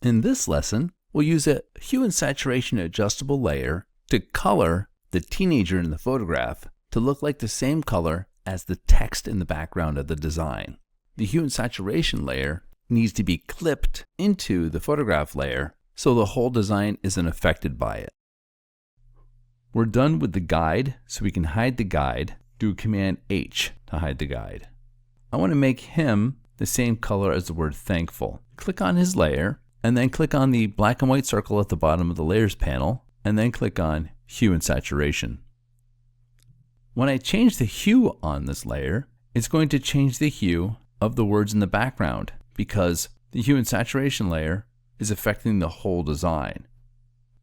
In this lesson, we'll use a hue and saturation adjustable layer to color the teenager in the photograph to look like the same color as the text in the background of the design. The hue and saturation layer needs to be clipped into the photograph layer so the whole design isn't affected by it. We're done with the guide, so we can hide the guide. Do Command H to hide the guide. I want to make him the same color as the word thankful. Click on his layer, and then click on the black and white circle at the bottom of the layers panel, and then click on hue and saturation. When I change the hue on this layer, it's going to change the hue of the words in the background because the hue and saturation layer is affecting the whole design.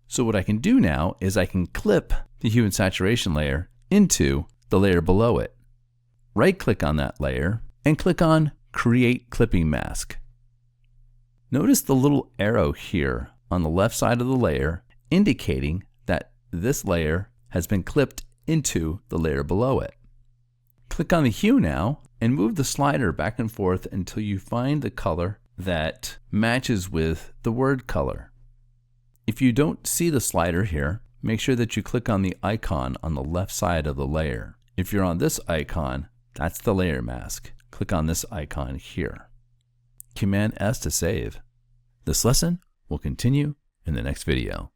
So what I can do now is I can clip the hue and saturation layer into the layer below it. Right-click on that layer and click on Create Clipping Mask. Notice the little arrow here on the left side of the layer indicating that this layer has been clipped into the layer below it. Click on the hue now and move the slider back and forth until you find the color that matches with the word color. If you don't see the slider here, make sure that you click on the icon on the left side of the layer. If you're on this icon, that's the layer mask. Click on this icon here. Command S to save. This lesson will continue in the next video.